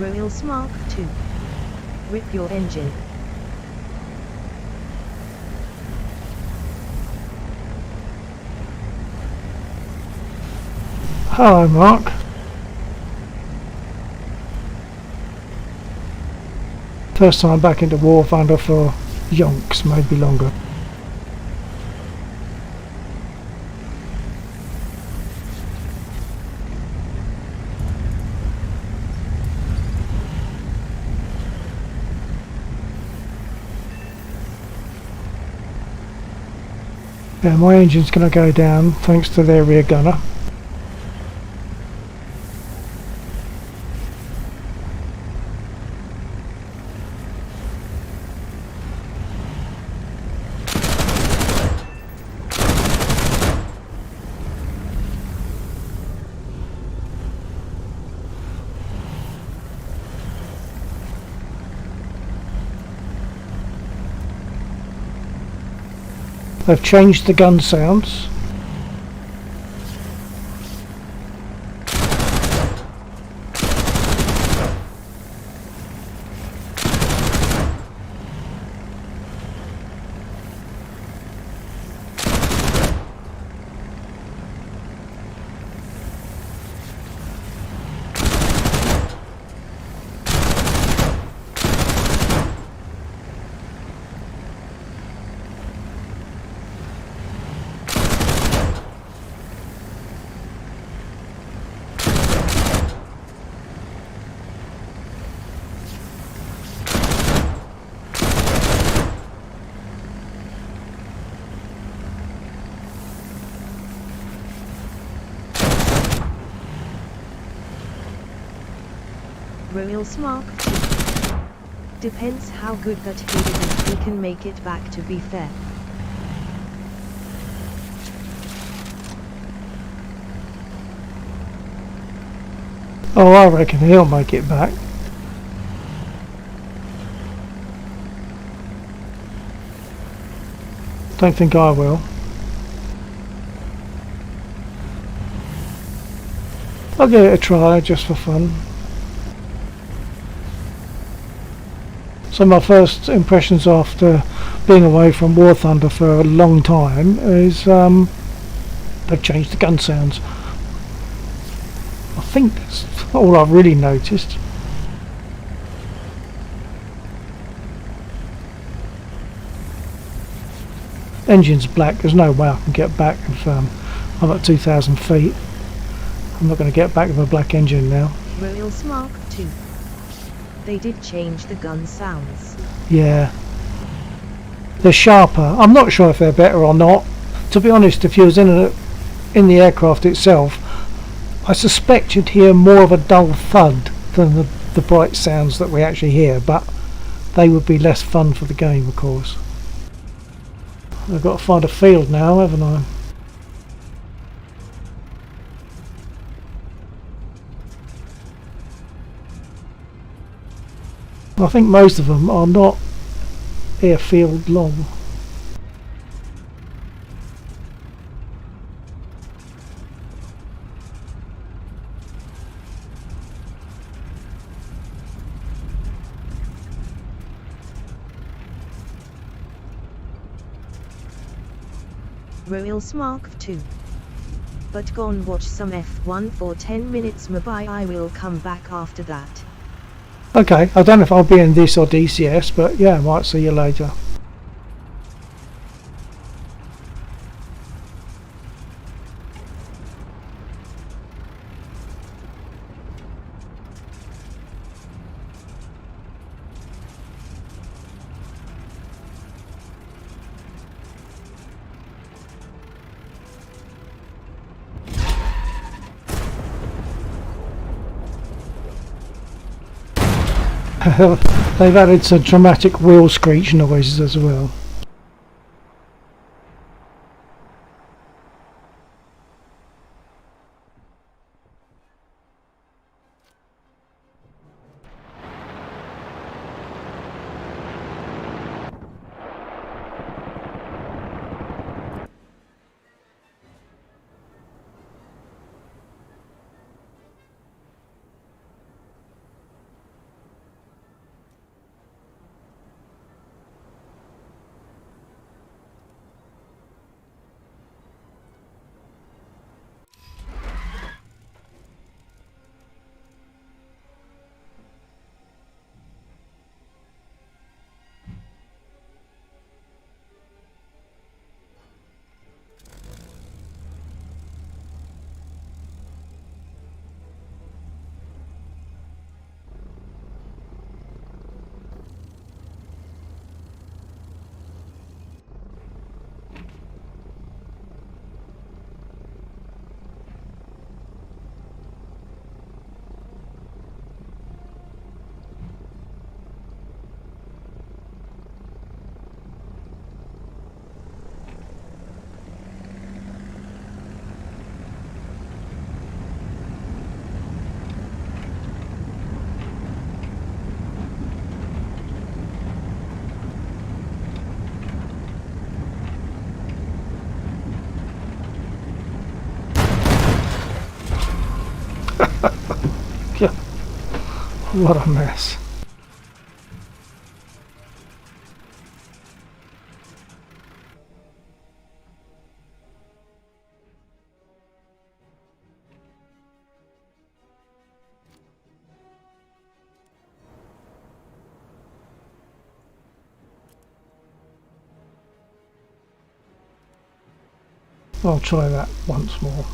Royals Mark II. Rip your engine. Hello, Mark. First time back into War Thunder for yonks, maybe longer. Yeah, my engine's going to go down thanks to their rear gunner. They've changed the gun sounds. Royals Mark II. Depends how good that header is, we can make it back, to be fair. Oh, I reckon he'll make it back. Don't think I will. I'll give it a try just for fun. So my first impressions after being away from War Thunder for a long time is they've changed the gun sounds. I think that's all I've really noticed. Engine's black, there's no way I can get back if I'm at 2,000 feet. I'm not going to get back with a black engine now. Royals Mark II. They did change the gun sounds. Yeah. They're sharper. I'm not sure if they're better or not. To be honest, if you was in the aircraft itself, I suspect you'd hear more of a dull thud than the bright sounds that we actually hear, but they would be less fun for the game, of course. I've got to find a field now, haven't I? I think most of them are not airfield long. Royals Mark II. But go and watch some F1 for 10 minutes, maybe I will come back after that. Okay, I don't know if I'll be in this or DCS, but yeah, I might see you later. They've added some dramatic wheel screech noises as well. What a mess. I'll try that once more.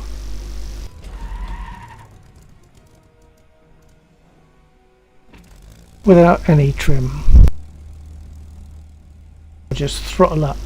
Without any trim. Just throttle up.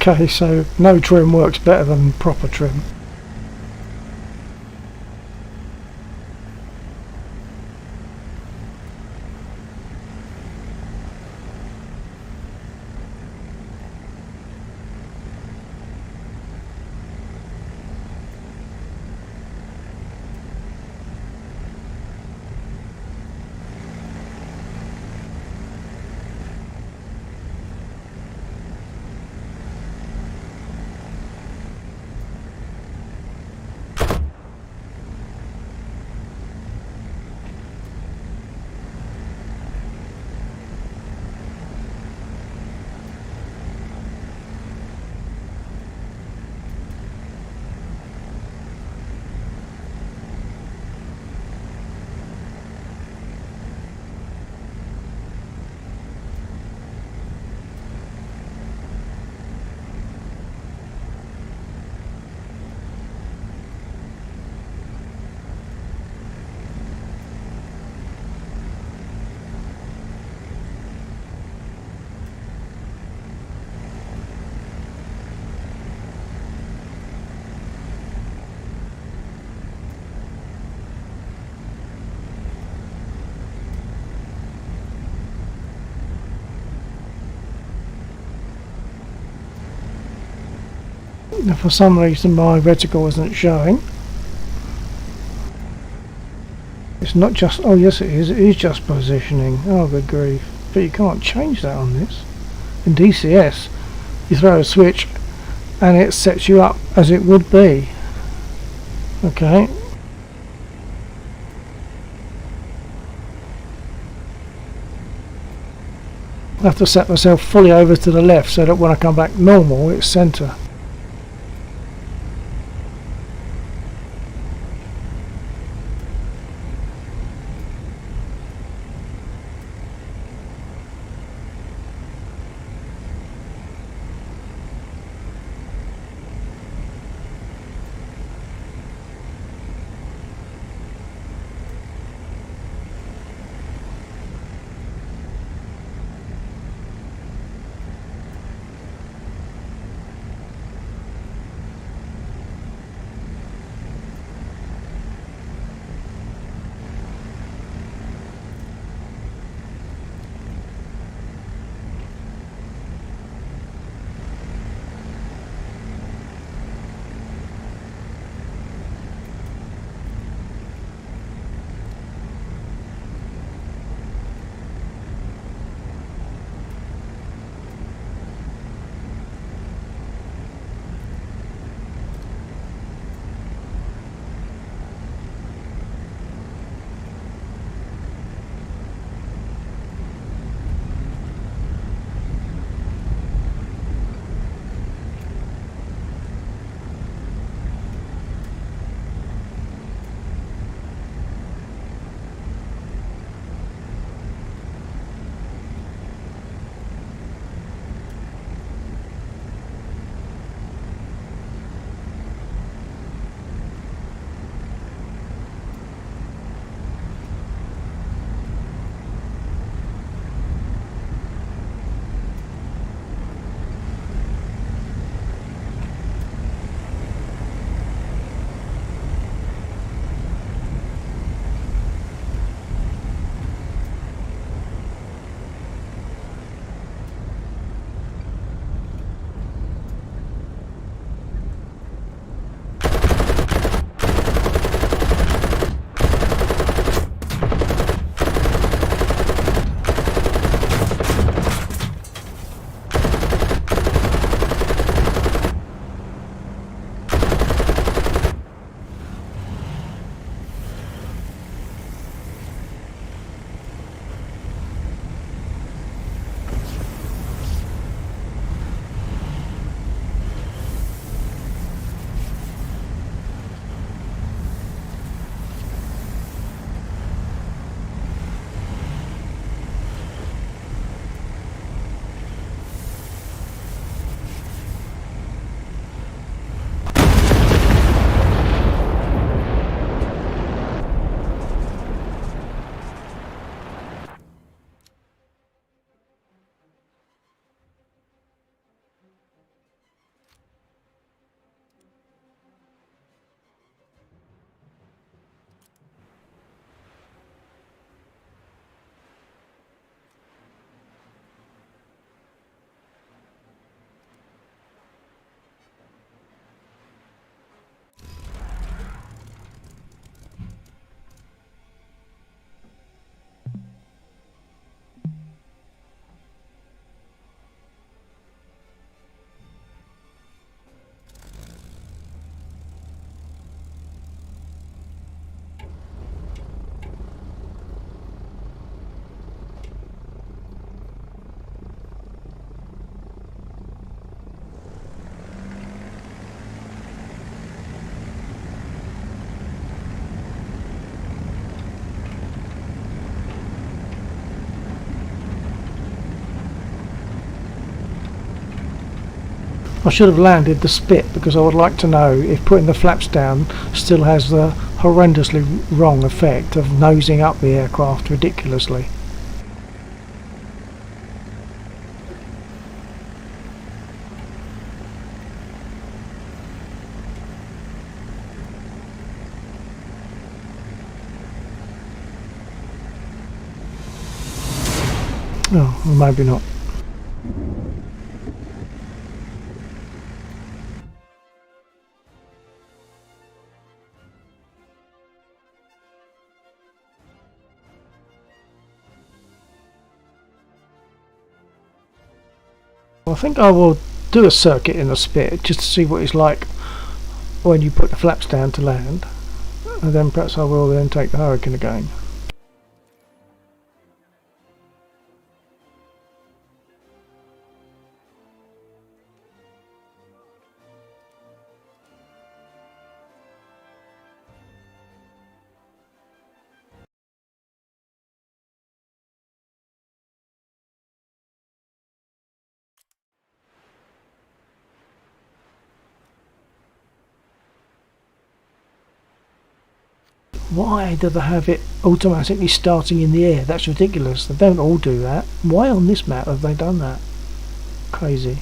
Okay, so no trim works better than proper trim. Now for some reason my reticle isn't showing. It's not just, oh yes it is just positioning. Oh good grief. But you can't change that on this. In DCS you throw a switch and it sets you up as it would be. Okay. I have to set myself fully over to the left so that when I come back normal it's centre. I should have landed the spit because I would like to know if putting the flaps down still has the horrendously wrong effect of nosing up the aircraft ridiculously. Oh, well, maybe not. I think I will do a circuit in the spit just to see what it's like when you put the flaps down to land, and then perhaps I will then take the Hurricane again. Why do they have it automatically starting in the air? That's ridiculous. They don't all do that. Why on this map have they done that? Crazy.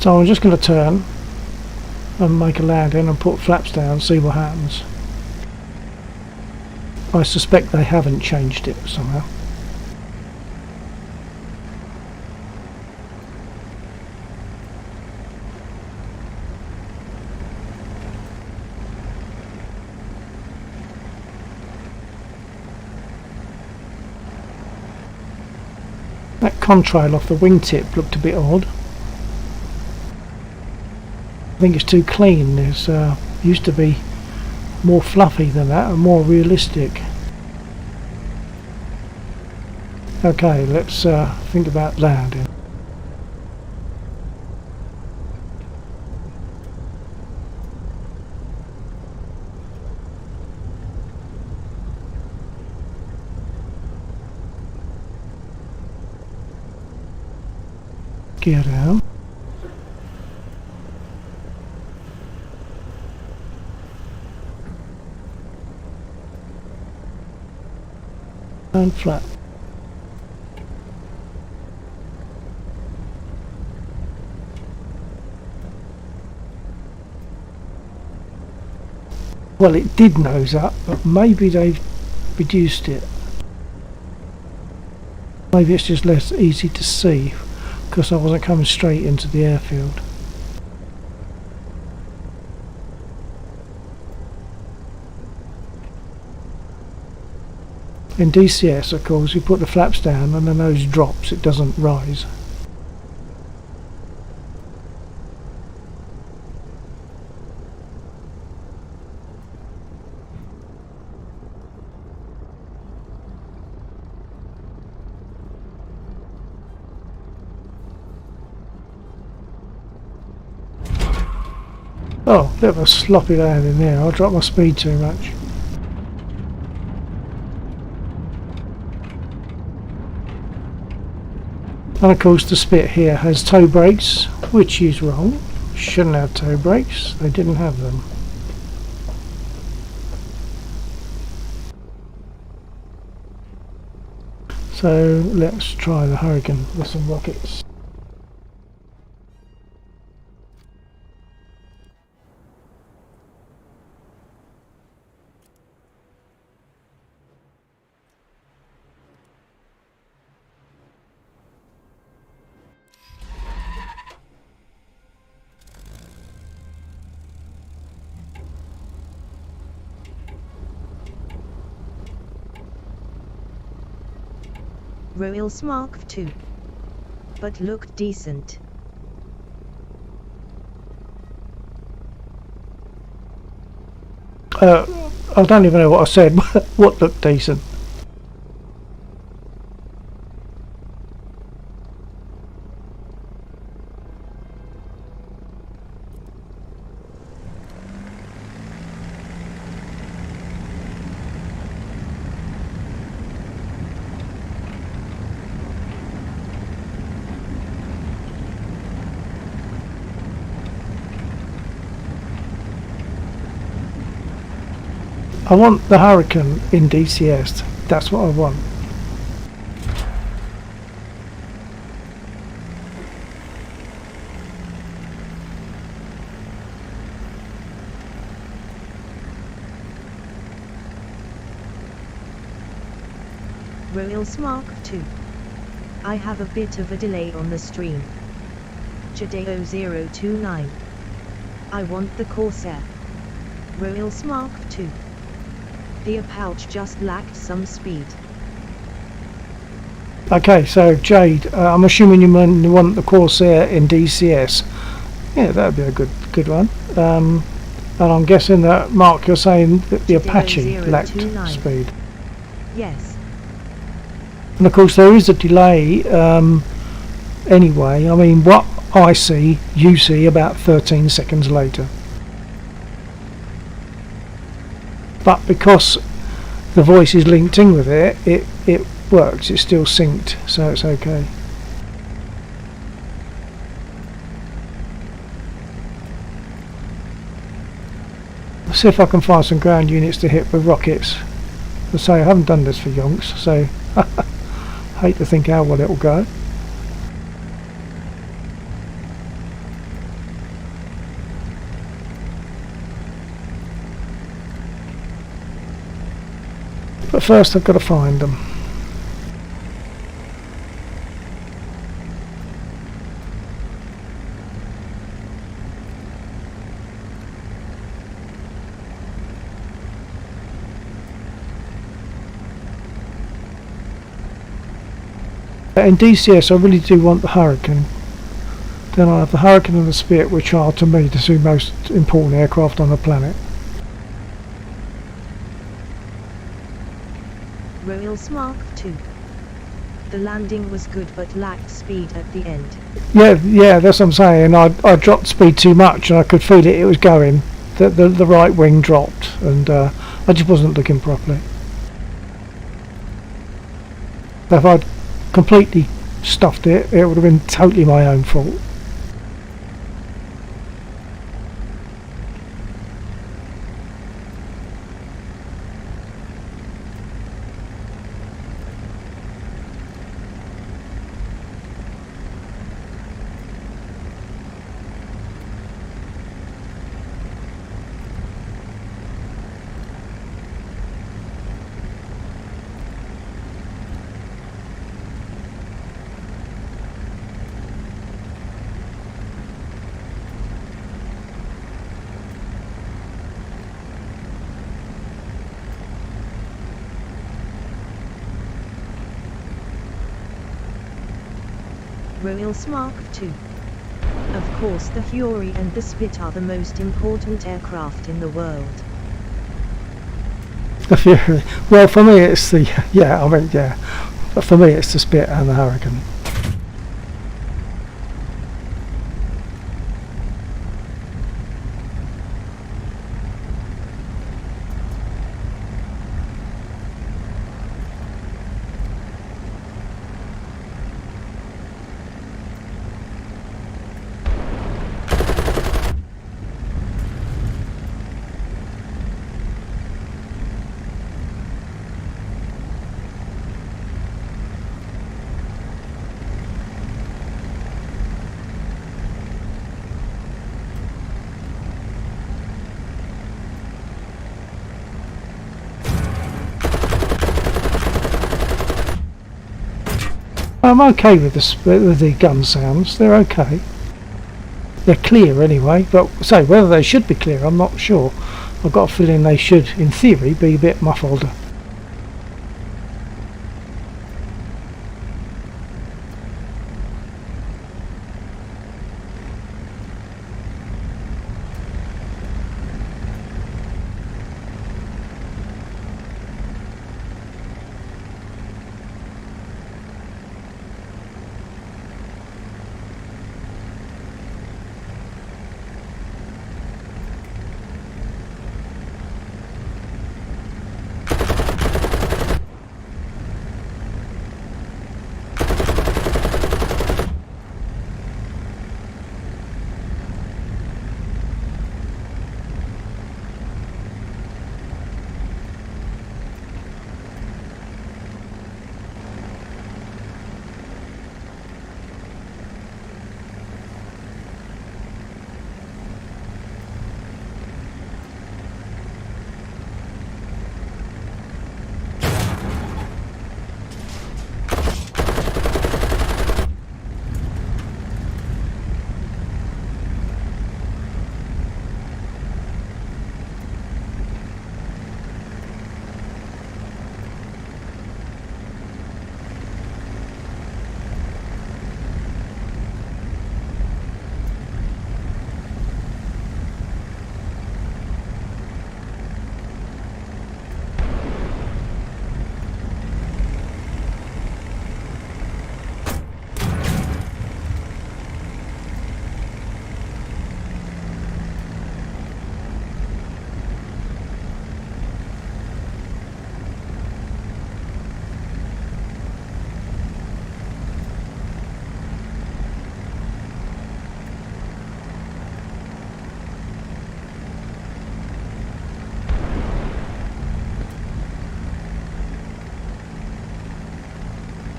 So I'm just going to turn and make a landing and put flaps down, see what happens. I suspect they haven't changed it somehow. That contrail off the wingtip looked a bit odd. I think it's too clean. There's used to be more fluffy than that and more realistic. Okay, let's think about landing. Gear down. And flat. Well, it did nose up, but maybe they've reduced it. Maybe it's just less easy to see because I wasn't coming straight into the airfield. In DCS, of course, you put the flaps down and the nose drops, it doesn't rise. Oh, bit of a sloppy landing there. I dropped my speed too much. And of course the Spit here has toe brakes, which is wrong. Shouldn't have toe brakes, they didn't have them. So let's try the Hurricane with some rockets. Royals Mark II. But looked decent. I don't even know what I said. What looked decent? I want the Hurricane in DCS. That's what I want. Royals Mark II. I have a bit of a delay on the stream. Jadeo 029. I want the Corsair. Royals Mark II. The pouch just lacked some speed. Okay, so Jade, I'm assuming you want the Corsair in DCS. Yeah, that would be a good one. And I'm guessing that, Mark, you're saying that the Apache lacked speed. Yes. And of course there is a delay anyway. I mean, what I see, you see about 13 seconds later. But because the voice is linked in with it, it works. It's still synced, so it's okay. Let's see if I can find some ground units to hit with rockets. As I say, I haven't done this for yonks, so hate to think how well it'll go. But first I've got to find them. In DCS I really do want the Hurricane. Then I have the Hurricane and the Spirit, which are to me the two most important aircraft on the planet. Royals Mark II. The landing was good but lacked speed at the end. Yeah, that's what I'm saying. I dropped speed too much and I could feel it was going. The right wing dropped and I just wasn't looking properly. If I'd completely stuffed it, it would have been totally my own fault. Royals Mark II. Of course the Fury and the Spit are the most important aircraft in the world. The Fury. Well, for me it's the but for me it's the Spit and the Hurricane. I'm okay with the gun sounds. They're okay. They're clear anyway, but say whether they should be clear, I'm not sure. I've got a feeling they should, in theory, be a bit muffled.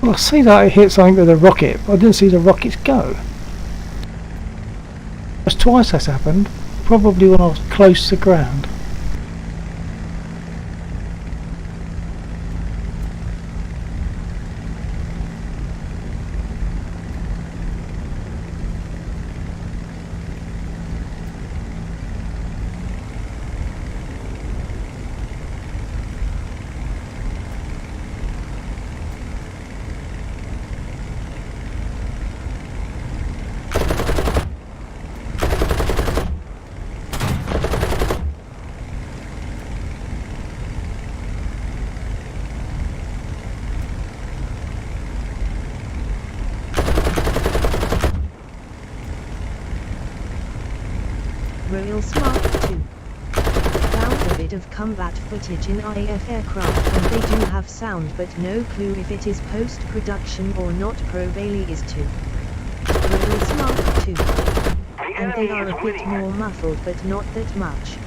Well, I see that it hit something with a rocket, but I didn't see the rockets go. That's twice that's happened, probably when I was close to ground. Royals Mark II. Found a bit of combat footage in IAF aircraft and they do have sound but no clue if it is post-production or not. Pro Bailey is 2. Royals Mark II. And they are a bit more muffled but not that much.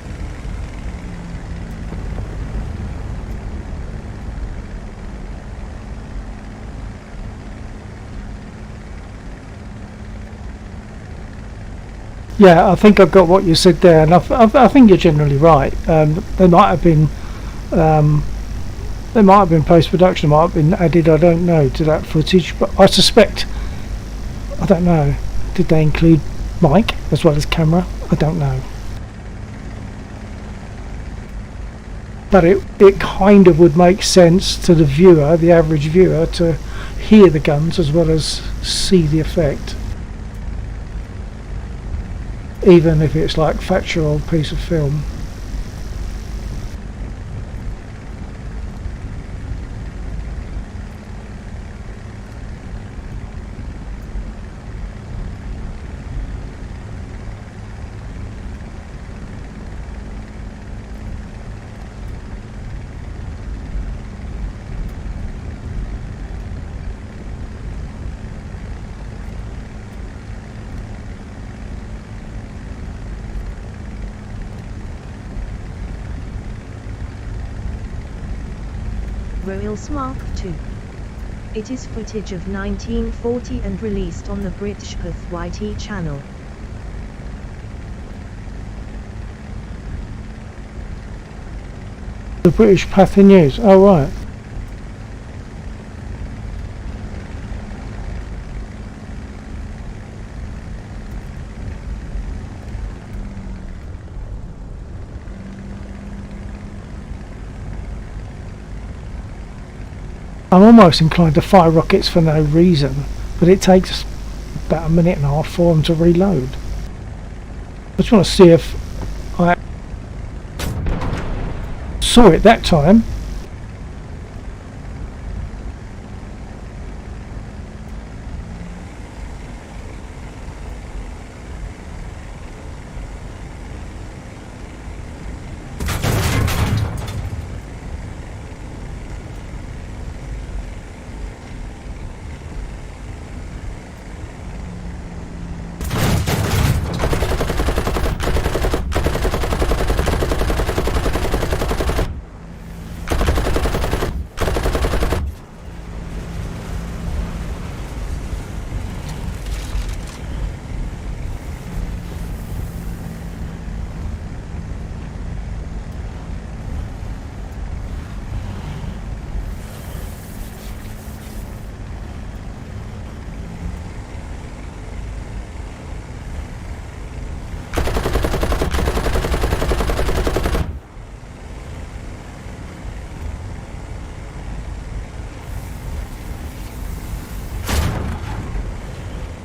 Yeah, I think I've got what you said there, and I think you're generally right. There might have been post-production, might have been added, I don't know, to that footage, but I suspect, I don't know, did they include mic as well as camera? I don't know. But it kind of would make sense to the viewer, the average viewer, to hear the guns as well as see the effect. Even if it's like factual piece of film. Royals Mark II. It is footage of 1940 and released on the British YT channel. The British Pathy News, oh right. I'm almost inclined to fire rockets for no reason, but it takes about a minute and a half for them to reload. I just want to see if I saw it that time.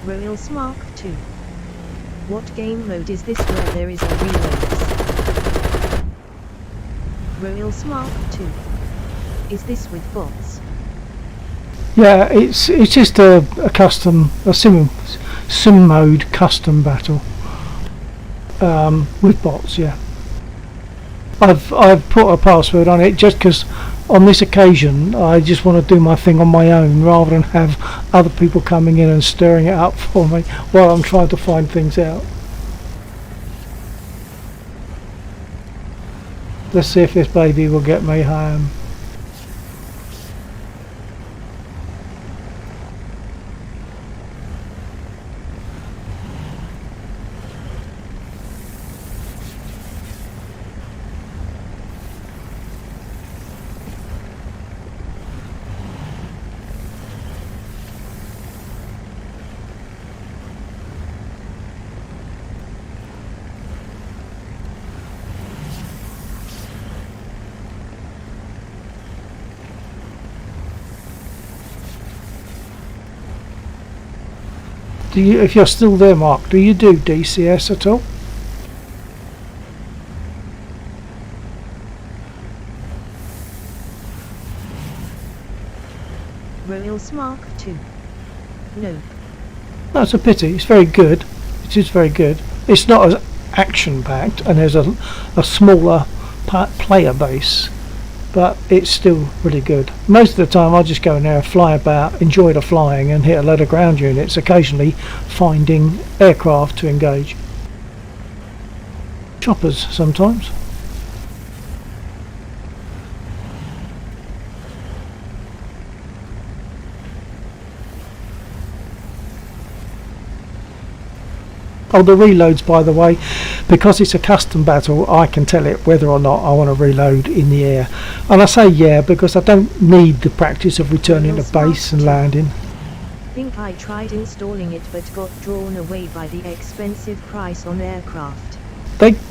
Royals Mark II. What game mode is this where there is a reloads? Royals Mark II. Is this with bots? Yeah, it's just a custom, a sim mode custom battle with bots. Yeah, I've put a password on it just because on this occasion I just want to do my thing on my own rather than have other people coming in and stirring it up for me while I'm trying to find things out. Let's see if this baby will get me home. Do you, if you're still there, Mark, do you do DCS at all? Royals Mark II. No. That's a pity. It's very good. It is very good. It's not as action-packed, and there's a smaller player base, but it's still really good. Most of the time I just go in there, fly about, enjoy the flying, and hit a load of ground units, occasionally finding aircraft to engage. Choppers sometimes. Oh, the reloads, by the way, because it's a custom battle, I can tell it whether or not I want to reload in the air. And I say yeah because I don't need the practice of returning to base and landing. I think I tried installing it but got drawn away by the expensive price on aircraft.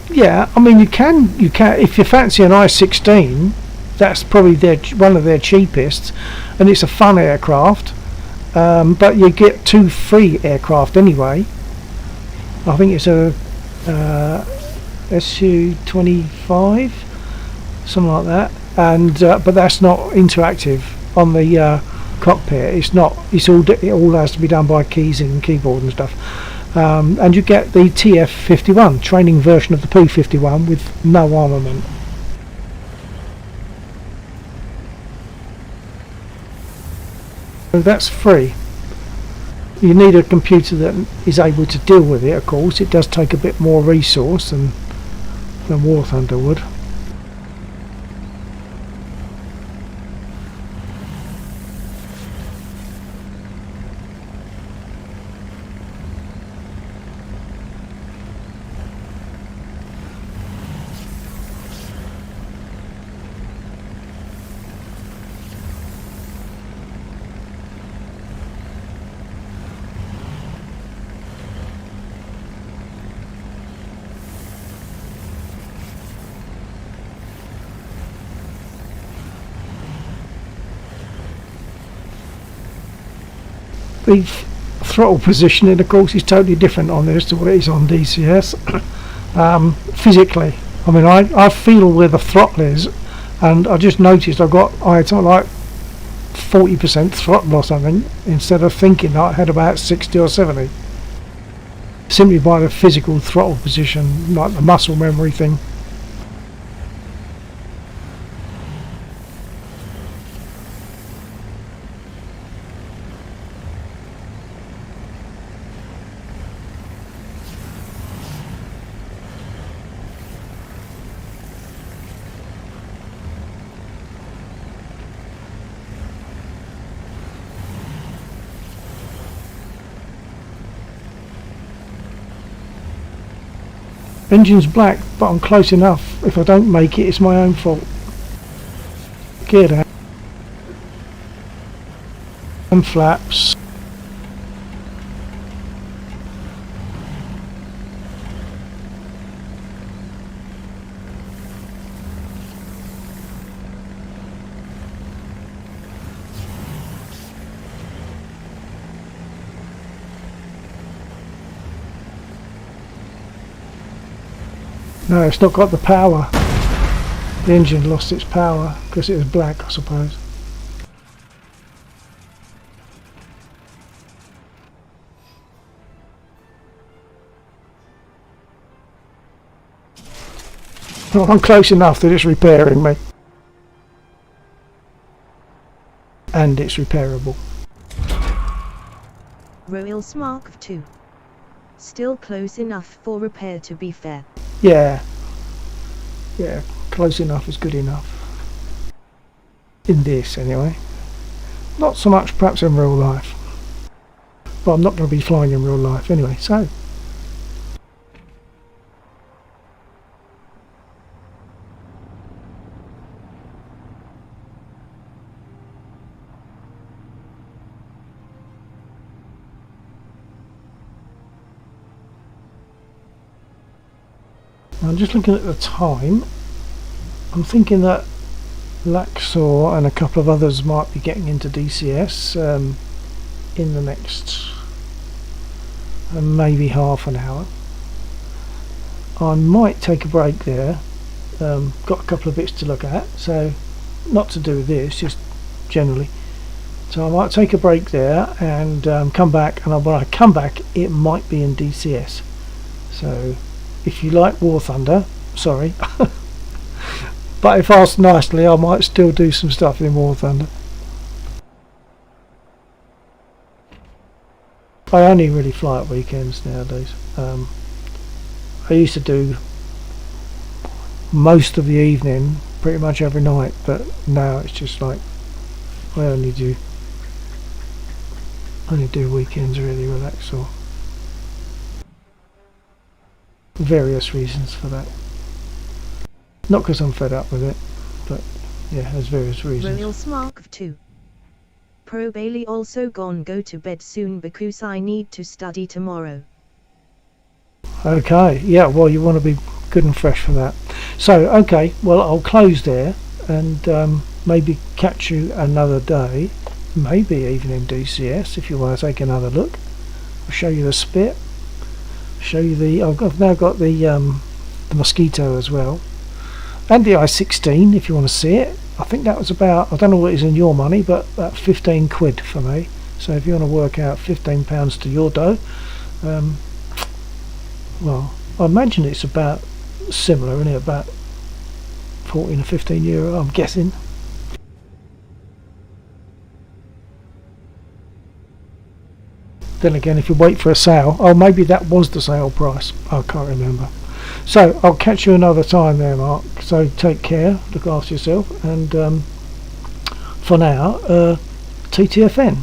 Yeah, I mean you can if you fancy an I-16, that's probably one of their cheapest, and it's a fun aircraft, but you get 2 free aircraft anyway. I think it's a Su-25, something like that, and but that's not interactive on the cockpit. It's not. It all has to be done by keys and keyboard and stuff. And you get the TF-51 training version of the P-51 with no armament. So that's free. You need a computer that is able to deal with it, of course. It does take a bit more resource than War Thunder would. The throttle positioning, of course, is totally different on this to what it is on DCS. Physically, I mean, I feel where the throttle is, and I just noticed I had something like 40% throttle or something, instead of thinking I had about 60 or 70. Simply by the physical throttle position, like the muscle memory thing. Engine's black, but I'm close enough. If I don't make it, it's my own fault. Gear down. And flaps. No, it's not got the power. The engine lost its power because it was black, I suppose. Well, I'm close enough that it's repairing me. And it's repairable. Royals Mark II. Still close enough for repair to be fair. Yeah, close enough is good enough. In this, anyway. Not so much perhaps in real life. But I'm not going to be flying in real life anyway, so. I'm just looking at the time. I'm thinking that Laxor and a couple of others might be getting into DCS in the next and maybe half an hour. I might take a break there. Got a couple of bits to look at, so not to do with this, just generally. So I might take a break there and come back, and when I come back it might be in DCS. So if you like War Thunder, sorry, but if asked nicely I might still do some stuff in War Thunder. I only really fly at weekends nowadays. I used to do most of the evening pretty much every night, but now it's just like I only do weekends really, relax, or various reasons for that. Not because I'm fed up with it, but yeah, there's various reasons. Royal Smark 2. Pro Bailey also gone go to bed soon because I need to study tomorrow. Okay, yeah, well you want to be good and fresh for that. So okay, well I'll close there and maybe catch you another day, maybe even in DCS if you want to take another look. I'll show you the Spit, show you the, I've now got the Mosquito as well, and the I-16 if you want to see it. I think that was about, I don't know what is in your money, but about 15 quid for me. So if you want to work out £15 to your dough, well, I imagine it's about similar, isn't it? About 14 or 15 euro, I'm guessing. Then again, if you wait for a sale, oh, maybe that was the sale price. I can't remember. So I'll catch you another time there, Mark. So take care, look after yourself, and for now, TTFN.